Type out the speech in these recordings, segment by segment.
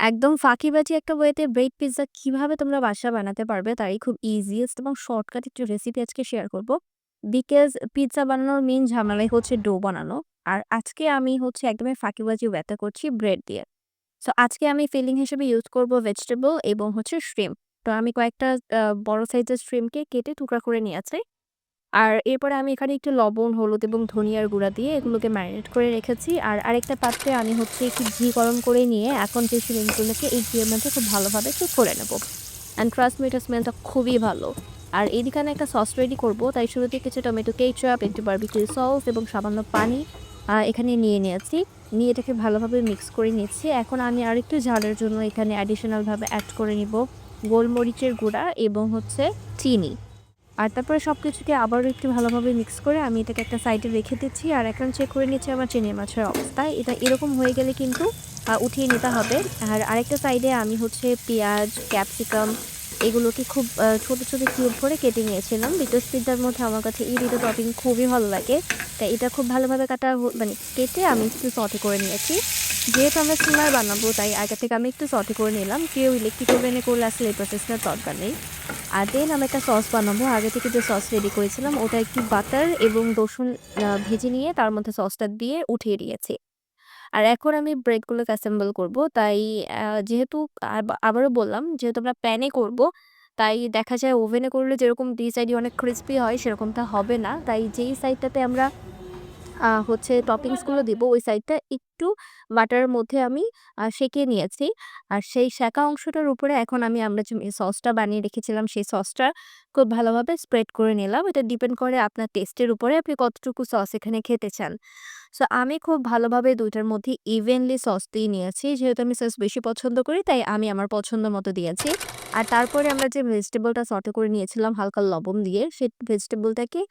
একদম ফাঁকিবাজি একটা ওয়েতে ব্রেড পিজ্জা কিভাবে তোমরা বাসায় বানাতে পারবে তারই খুব ইজিয়েস্ট এবং শর্টকাট একটা রেসিপি আজকে শেয়ার করব। বিকজ পিজ্জা বানানোর মেইন ঝামেলাই হচ্ছে ডো বানানো। আর আজকে আমি হচ্ছে একদমই ফাঁকিবাজি ওয়েতে করছি ব্রেড দিয়ে। সো আজকে আমি ফিলিং হিসেবে ইউজ করব ভেজিটেবল এবং হচ্ছে শ্রিম্প। তো আমি কয়েকটা বড় সাইজের শ্রিম্পকে কেটে টুকরা করে নিয়েছি। আর এরপরে আমি এখানে একটু লবণ, হলুদ এবং ধনিয়ার গুঁড়া দিয়ে এগুলোকে ম্যারিনেট করে রেখেছি। আর আরেকটা পাত্রে আমি হচ্ছে একটু ঘি গরম করে নিয়ে এখন যে শ্রিম্পগুলোকে এই ঘিয়ের মধ্যে খুব ভালোভাবে কুক করে নেব। অ্যান্ড ট্রাস্ট মি, এটার স্মেলটা খুবই ভালো। আর এদিকে আমি একটা সস রেডি করব। তাই শুরুতে কিছু টমেটো কেচাপ, একটু বারবিকিউ সস এবং সামান্য পানি এখানে নিয়ে নিয়েছি। নিয়ে এটাকে ভালোভাবে মিক্স করে নিচ্ছি। এখন আমি আরেকটু ঝালের জন্য এখানে অ্যাডিশনালভাবে অ্যাড করে নিব গোলমরিচের গুঁড়া এবং হচ্ছে চিনি। আর তারপরে সবকিছুকে আবারও একটু ভালোভাবে মিক্স করে আমি এটাকে একটা সাইডে রেখে দিচ্ছি। আর এখন চেক করে নিচ্ছি আমার চিংড়ি মাছের অবস্থা। এটা এরকম হয়ে গেলে কিন্তু উঠিয়ে নিতে হবে। আর আরেকটা সাইডে আমি হচ্ছে পেঁয়াজ, ক্যাপসিকাম এগুলোকে খুব ছোট, ছোট কিউব করে কেটে নিয়েছিলাম। বিকজ পিজ্জার মধ্যে আমার কাছে এই ২ টা টপিং খুবই ভালো লাগে। তাই এটা খুব ভালোভাবে কাটা মানে কেটে আমি একটু সটে করে নিয়েছি। যেহেতু আমরা স্টিমার বানাবো তাই আগে থেকে আমি একটু সটে করে নিলাম। কেউ ইলেকট্রিক ওভেনে করলে আসলে এই প্রসেসটার দরকার নেই। আর দেন আমি একটা সস বানাবো। আগে থেকে যে সস রেডি করেছিলাম ওটা একটু বাটার এবং রসুন ভেজে নিয়ে তার মধ্যে সসটা দিয়ে উঠিয়ে দিয়েছি। আর এখন আমি ব্রেডগুলোকে অ্যাসেম্বল করব। তাই যেহেতু আবারও বললাম, যেহেতু আমরা প্যানে করব, তাই দেখা যায় ওভেনে করলে যেরকম ২ সাইডই অনেক ক্রিসপি হয় সেরকমটা হবে না। তাই যেই সাইডটাতে আমরা হচ্ছে টপিংসগুলো দিব ওই সাইডটা একটু বাটারের মধ্যে আমি সেঁকে নিয়েছি। আর সেই সেঁকা অংশটার উপরে এখন আমরা যে সসটা বানিয়ে রেখেছিলাম সেই সসটা খুব ভালোভাবে স্প্রেড করে নিলাম। এটা ডিপেন্ড করে আপনার টেস্টের উপরে আপনি কতটুকু সস এখানে খেতে চান। সো আমি খুব ভালোভাবে ২ টার মধ্যে ইভেনলি সস দিয়ে নিয়েছি। যেহেতু আমি সস বেশি পছন্দ করি তাই আমি আমার পছন্দ মতো দিয়েছি। আর তারপরে আমরা যে ভেজিটেবলটা সটে করে নিয়েছিলাম হালকা লবণ দিয়ে সেই ভেজিটেবলটাকে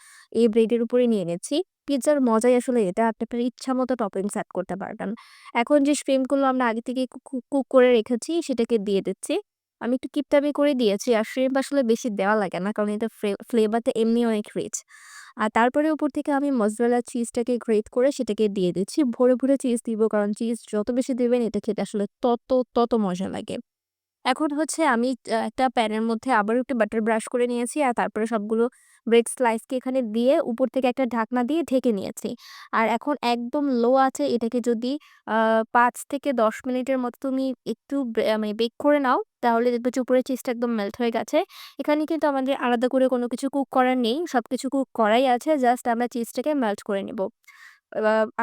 এই ব্রেডের উপরে নিয়ে নিচ্ছি। পিজ্জার মজাই আসলে এটা, আপনি আপনার ইচ্ছামতো টপিংস এড করতে পারবেন। এখন যে শ্রিম্পগুলো আমরা আগে থেকেই কুক করে রেখেছি সেটাকে দিয়ে দিচ্ছি। আমি একটু কিপটামি করে দিয়েছি। আর শ্রিম্প আসলে বেশি দেওয়া লাগে না। কারণ এটার ফ্লেভারটা এমনি অনেক রিচ। আর তারপরে উপর থেকে আমি মজরেলা চিজটাকে গ্রেট করে সেটাকে দিয়ে দিচ্ছি। ভরে, ভরে চিজ দিব, কারণ চিজ যত বেশি দিবেন এটা খেতে আসলে তত মজা লাগে। এখন হচ্ছে আমি একটা প্যানের মধ্যে আবারও একটু বাটার ব্রাশ করে নিয়েছি। আর তারপরে সবগুলো ব্রেড স্লাইসকে এখানে দিয়ে উপর থেকে একটা ঢাকনা দিয়ে ঢেকে নিয়েছি। আর এখন একদম লো আছে এটাকে যদি আ ৫ থেকে ১০ মিনিটের মতো তুমি একটু মানে বেক করে নাও, তাহলে দেখবে যে উপরের চিজটা একদম মেল্ট হয়ে গেছে। এখানে কিন্তু আমাদের আলাদা করে কোনো কিছু কুক করার নেই। সবকিছু কুক করাই আছে। জাস্ট আমরা চিজটাকে মেল্ট করে নিব।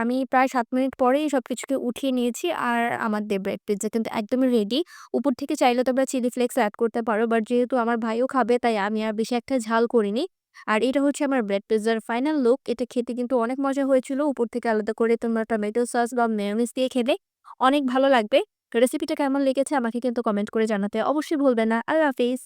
আমি প্রায় ৭ মিনিট পরেই সবকিছুকে উঠিয়ে নিয়েছি। আর আমাদের ব্রেড পিজ্জা কিন্তু একদমই রেডি। উপর থেকে চাইলে তোমরা চিলি ফ্লেক্স এড করতে পারো। বাট যেহেতু আমার ভাইও খাবে তাই আমি আর বেশি একটা ঝাল করিনি। আর এটা হচ্ছে আমার ব্রেড পিজ্জার ফাইনাল লুক। এটা খেতে কিন্তু অনেক মজা হয়েছিল। উপর থেকে আলাদা করে তোমরা টমেটো সস বা মেয়োনিজ দিয়ে খেলে অনেক ভালো লাগবে। রেসিপিটা কেমন লেগেছে আমাকে কিন্তু কমেন্ট করে জানাতে অবশ্যই ভুলবে না। আল্লাহ হাফিজ।